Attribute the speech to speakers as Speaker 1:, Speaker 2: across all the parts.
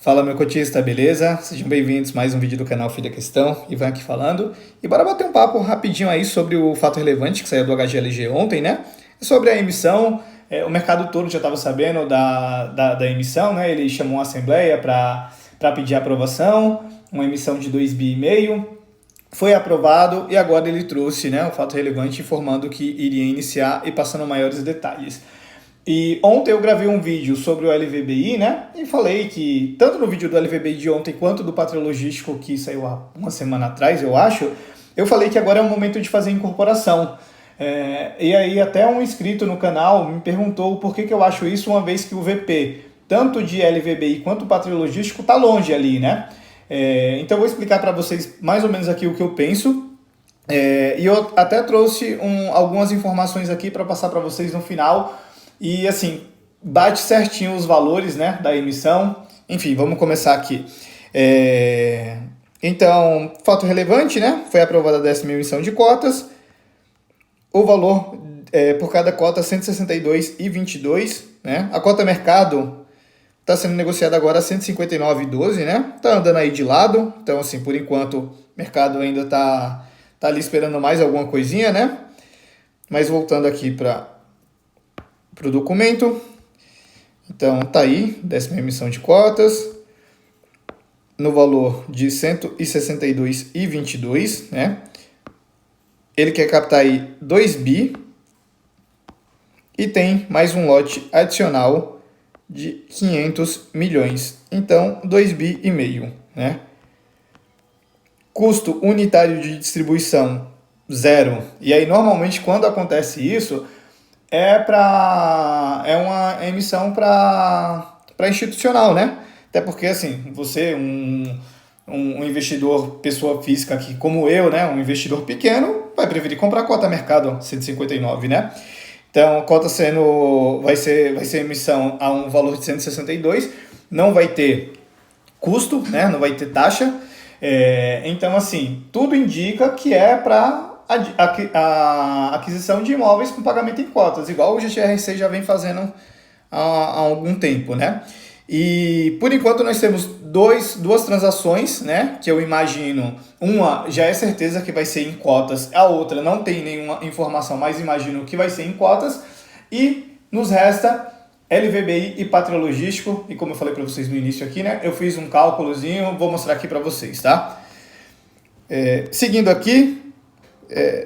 Speaker 1: Fala, meu cotista, beleza? Sejam bem-vindos a mais um vídeo do canal Filha Questão, Ivan aqui falando. E bora bater um papo rapidinho aí sobre o fato relevante que saiu do HGLG ontem, né? Sobre a emissão, o mercado todo já estava sabendo da emissão, né? Ele chamou uma assembleia para pedir aprovação, uma emissão de 2,5 bi. Foi aprovado e agora ele trouxe, né, o fato relevante informando que iria iniciar e passando maiores detalhes. E ontem eu gravei um vídeo sobre o LVBI, né? E falei que, tanto no vídeo do LVBI de ontem, quanto do Pátrio Logístico, que saiu há uma semana atrás, eu acho, eu falei que agora é o momento de fazer incorporação. E aí até um inscrito no canal me perguntou por que eu acho isso, uma vez que o VP, tanto de LVBI quanto Pátrio Logístico, está longe ali, né? Então eu vou explicar para vocês mais ou menos aqui o que eu penso. E eu até trouxe algumas informações aqui para passar para vocês no final. E assim, bate certinho os valores, né, da emissão. Enfim, vamos começar aqui. Então, fato relevante, né? Foi aprovada a 10ª emissão de cotas. O valor por cada cota 162,22, né? A cota mercado está sendo negociada agora a 159,12, né? Tá andando aí de lado. Então, assim, por enquanto, o mercado ainda tá ali esperando mais alguma coisinha, né? Mas voltando aqui para o documento. Então, tá aí, 10ª emissão de cotas, no valor de 162,22, né? Ele quer captar aí 2 bi e tem mais um lote adicional de 500 milhões. Então, 2,5 bi, né? Custo unitário de distribuição, zero. E aí, normalmente, quando acontece isso, é uma emissão para institucional, né? Até porque, assim, você, um investidor, pessoa física aqui, como eu, né? Um investidor pequeno, vai preferir comprar cota mercado 159, né? Então, a cota vai ser emissão a um valor de 162, não vai ter custo, né? Não vai ter taxa. Então, assim, tudo indica que é para a aquisição de imóveis com pagamento em cotas, igual o GTRC já vem fazendo há algum tempo, né? E por enquanto nós temos duas transações, né? Que eu imagino, uma já é certeza que vai ser em cotas, a outra não tem nenhuma informação, mas imagino que vai ser em cotas. E nos resta LVBI e Pátrio Logístico, e como eu falei para vocês no início aqui, né? Eu fiz um cálculozinho, vou mostrar aqui para vocês, tá? Seguindo aqui,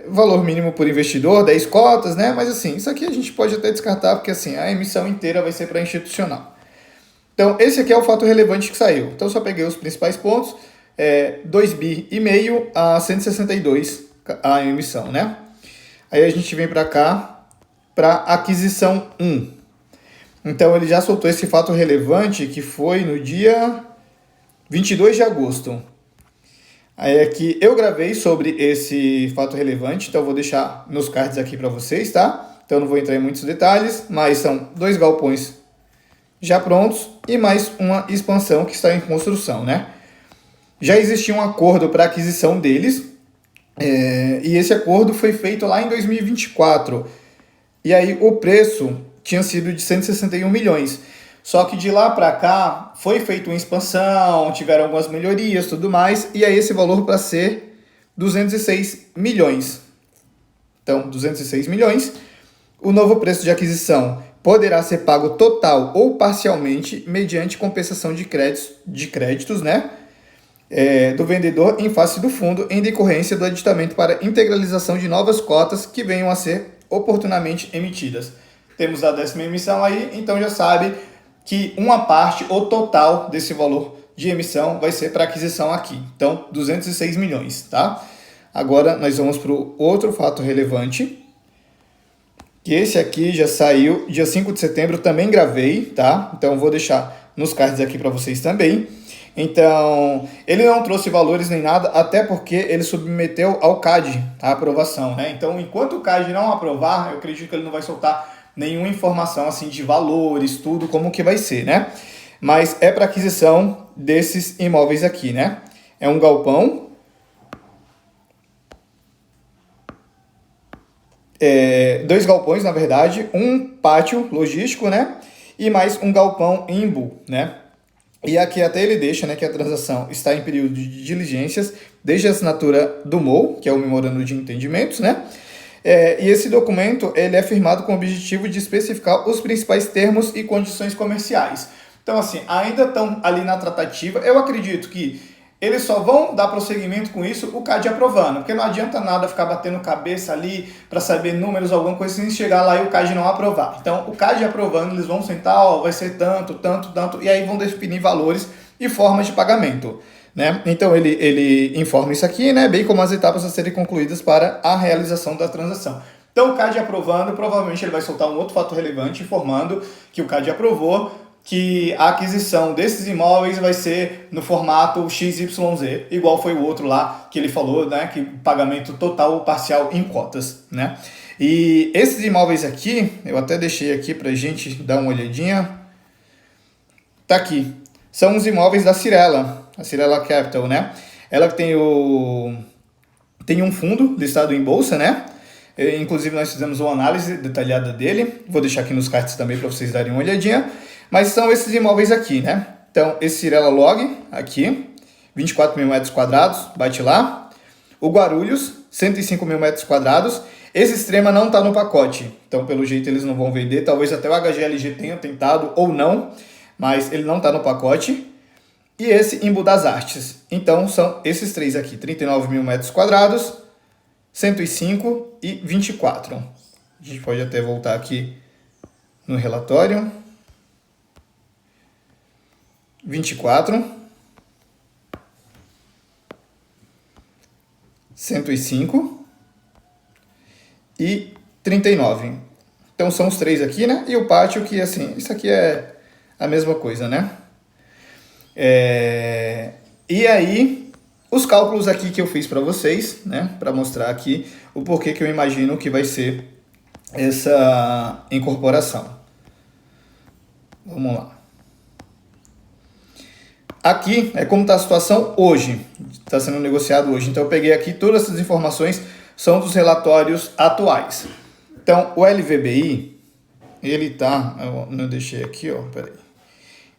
Speaker 1: valor mínimo por investidor, 10 cotas, né? Mas assim, isso aqui a gente pode até descartar, porque assim, a emissão inteira vai ser para institucional. Então, esse aqui é o fato relevante que saiu. Então, só peguei os principais pontos, 2,5 bi a 162 a emissão, né? Aí a gente vem para cá, para aquisição 1. Então, ele já soltou esse fato relevante, que foi no dia 22 de agosto. Aí aqui eu gravei sobre esse fato relevante, então eu vou deixar nos cards aqui para vocês, tá? Então não vou entrar em muitos detalhes, mas são 2 galpões já prontos e mais uma expansão que está em construção, né? Já existia um acordo para aquisição deles, e esse acordo foi feito lá em 2024. E aí o preço tinha sido de 161 milhões. Só que de lá para cá foi feita uma expansão, tiveram algumas melhorias, tudo mais, e aí esse valor para ser 206 milhões. Então, 206 milhões. O novo preço de aquisição poderá ser pago total ou parcialmente mediante compensação de créditos, né? Do vendedor em face do fundo em decorrência do aditamento para integralização de novas cotas que venham a ser oportunamente emitidas. Temos a 10ª emissão aí, então já sabe que uma parte ou total desse valor de emissão vai ser para aquisição aqui. Então, 206 milhões, tá? Agora, nós vamos para o outro fato relevante, que esse aqui já saiu dia 5 de setembro, também gravei, tá? Então, vou deixar nos cards aqui para vocês também. Então, ele não trouxe valores nem nada, até porque ele submeteu ao CAD a aprovação, né? Então, enquanto o CAD não aprovar, eu acredito que ele não vai soltar nenhuma informação assim de valores, tudo como que vai ser, né? Mas é para aquisição desses imóveis aqui, né? É um galpão, 2 galpões, na verdade, um pátio logístico, né? E mais um galpão imbu, né? E aqui até ele deixa, né, que a transação está em período de diligências desde a assinatura do MOU, que é o Memorando de Entendimentos, né? E esse documento ele é firmado com o objetivo de especificar os principais termos e condições comerciais. Então, assim, ainda estão ali na tratativa. Eu acredito que eles só vão dar prosseguimento com isso o CAD aprovando, porque não adianta nada ficar batendo cabeça ali para saber números, alguma coisa, sem chegar lá e o CAD não aprovar. Então, o CAD aprovando, eles vão sentar, ó, vai ser tanto, tanto, tanto, e aí vão definir valores e formas de pagamento, né? Então, ele informa isso aqui, né, bem como as etapas a serem concluídas para a realização da transação. Então, o CAD aprovando, provavelmente ele vai soltar um outro fato relevante informando que o CAD aprovou, que a aquisição desses imóveis vai ser no formato XYZ, igual foi o outro lá que ele falou, né, que pagamento total ou parcial em cotas, né? E esses imóveis aqui, eu até deixei aqui pra gente dar uma olhadinha. Tá aqui. São os imóveis da Cyrela, a Cyrela Capital, né? Ela tem um fundo listado em bolsa, né? Inclusive nós fizemos uma análise detalhada dele. Vou deixar aqui nos cards também para vocês darem uma olhadinha. Mas são esses imóveis aqui, né? Então, esse Cyrela Log, aqui, 24 mil metros quadrados, bate lá. O Guarulhos, 105 mil metros quadrados. Esse Extrema não está no pacote, então pelo jeito eles não vão vender. Talvez até o HGLG tenha tentado ou não, mas ele não está no pacote. E esse Embu das Artes. Então, são esses três aqui, 39 mil metros quadrados, 105 e 24. A gente pode até voltar aqui no relatório. 24, 105 e 39. Então são os três aqui, né? E o pátio que, assim, isso aqui é a mesma coisa, né? E aí, os cálculos aqui que eu fiz para vocês, né? Para mostrar aqui o porquê que eu imagino que vai ser essa incorporação. Vamos lá. Aqui é como está a situação hoje, está sendo negociado hoje. Então eu peguei aqui, todas essas informações são dos relatórios atuais. Então o LVBI, ele tá, eu não deixei aqui, ó, peraí.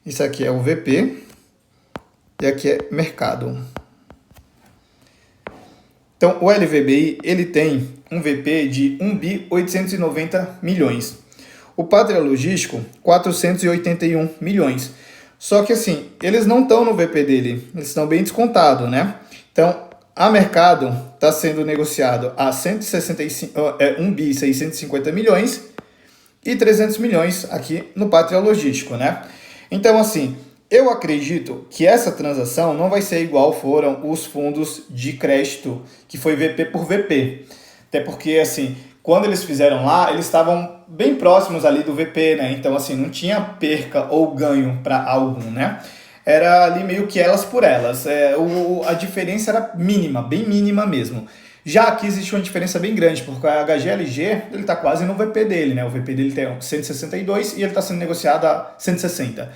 Speaker 1: Isso aqui é o VP e aqui é mercado. Então o LVBI, ele tem um VP de 1.890 milhões. O Pátria Logístico, 481 milhões. Só que assim, eles não estão no VP dele, eles estão bem descontados, né? Então, a mercado está sendo negociado a 1.650 milhões e 300 milhões aqui no Pátria Logístico, né? Então, assim, eu acredito que essa transação não vai ser igual foram os fundos de crédito, que foi VP por VP. Até porque, assim, quando eles fizeram lá, eles estavam bem próximos ali do VP, né? Então, assim, não tinha perca ou ganho para algum, né? Era ali meio que elas por elas. A diferença era mínima, bem mínima mesmo. Já aqui existe uma diferença bem grande, porque a HGLG, ele está quase no VP dele, né? O VP dele tem 162 e ele está sendo negociado a 160.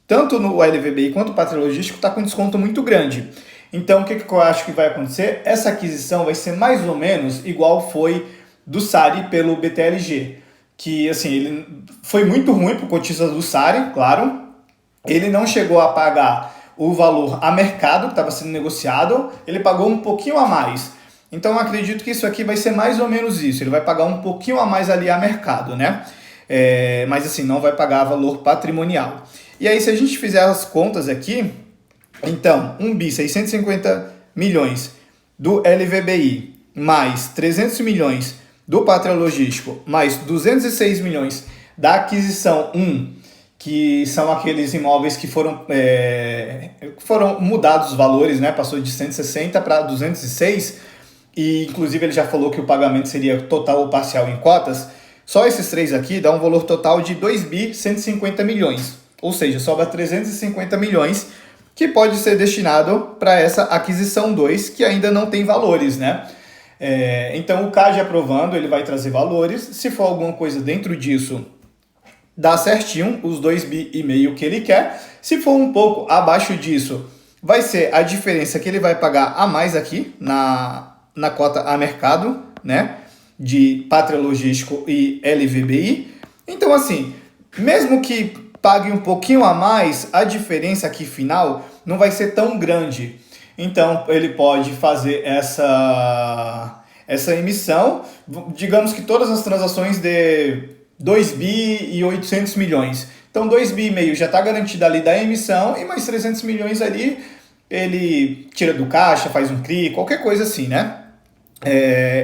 Speaker 1: Tanto no LVBI quanto o Pátria Logístico está com desconto muito grande. Então, o que eu acho que vai acontecer? Essa aquisição vai ser mais ou menos igual foi do SARI pelo BTLG, que assim, ele foi muito ruim para o cotista do SARI, claro. Ele não chegou a pagar o valor a mercado que estava sendo negociado, ele pagou um pouquinho a mais. Então eu acredito que isso aqui vai ser mais ou menos isso, ele vai pagar um pouquinho a mais ali a mercado, né? Mas assim, não vai pagar valor patrimonial. E aí se a gente fizer as contas aqui, então 1.650 milhões do LVBI, mais 300 milhões do Pátria Logístico, mais 206 milhões da aquisição 1, que são aqueles imóveis que foram mudados os valores, né? Passou de 160 para 206, e inclusive ele já falou que o pagamento seria total ou parcial em cotas. Só esses três aqui dá um valor total de 2.150 milhões, ou seja, sobra 350 milhões, que pode ser destinado para essa aquisição 2, que ainda não tem valores, né? Então o CAD aprovando, ele vai trazer valores. Se for alguma coisa dentro disso, dá certinho os 2,5 bi que ele quer. Se for um pouco abaixo disso, vai ser a diferença que ele vai pagar a mais aqui na cota a mercado, né? De Pátria Logístico e LVBI. Então assim, mesmo que pague um pouquinho a mais, a diferença aqui final não vai ser tão grande. Então, ele pode fazer essa emissão, digamos que todas as transações de 2 bi e 800 milhões. Então, 2 bi e meio já está garantido ali da emissão e mais 300 milhões ali, ele tira do caixa, faz um CRI, qualquer coisa assim, né?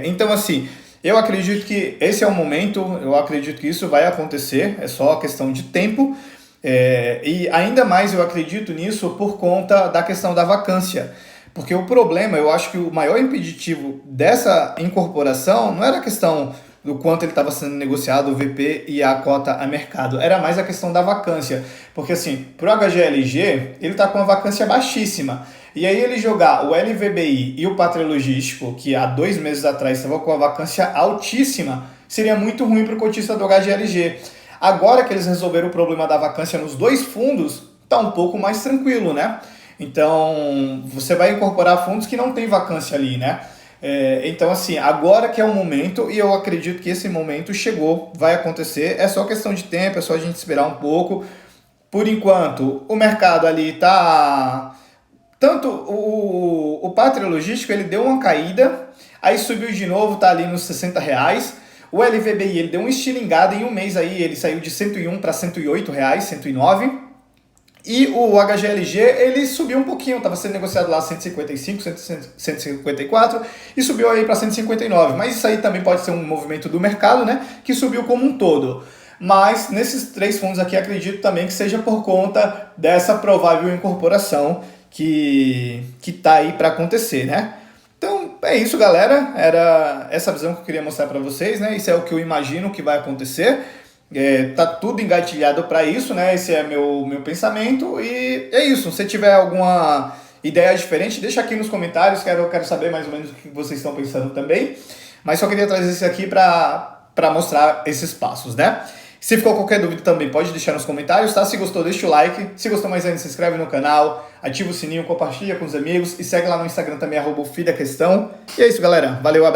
Speaker 1: Então, assim, eu acredito que esse é o momento, eu acredito que isso vai acontecer, é só questão de tempo. E ainda mais eu acredito nisso por conta da questão da vacância. Porque o problema, eu acho que o maior impeditivo dessa incorporação não era a questão do quanto ele estava sendo negociado, o VP e a cota a mercado, era mais a questão da vacância. Porque assim, para o HGLG, ele está com uma vacância baixíssima. E aí ele jogar o LVBI e o Pátria Logístico, que há 2 meses atrás estava com a vacância altíssima, seria muito ruim para o cotista do HGLG. Agora que eles resolveram o problema da vacância nos 2 fundos, está um pouco mais tranquilo, né? Então, você vai incorporar fundos que não tem vacância ali, né? Então, assim, agora que é o momento, e eu acredito que esse momento chegou, vai acontecer, é só questão de tempo, é só a gente esperar um pouco. Por enquanto, o mercado ali tá... Tanto o Pátria Logístico, ele deu uma caída, aí subiu de novo, tá ali nos R$60. O LVBI, ele deu uma estilingada em um mês aí, ele saiu de 101 para R$108, 109. E o HGLG, ele subiu um pouquinho, estava sendo negociado lá 155, 154 e subiu aí para 159. Mas isso aí também pode ser um movimento do mercado, né, que subiu como um todo. Mas nesses 3 fundos aqui, acredito também que seja por conta dessa provável incorporação que tá aí para acontecer, né? Então é isso, galera. Era essa visão que eu queria mostrar para vocês, né? Isso é o que eu imagino que vai acontecer. Tá tudo engatilhado para isso, né? Esse é meu pensamento e é isso. Se tiver alguma ideia diferente, deixa aqui nos comentários. Quero saber mais ou menos o que vocês estão pensando também. Mas só queria trazer isso aqui para mostrar esses passos, né? Se ficou qualquer dúvida também pode deixar nos comentários, tá? Se gostou, deixa o like. Se gostou mais ainda, se inscreve no canal, ativa o sininho, compartilha com os amigos e segue lá no Instagram também, @FidaQuestão. E é isso, galera. Valeu, abraço.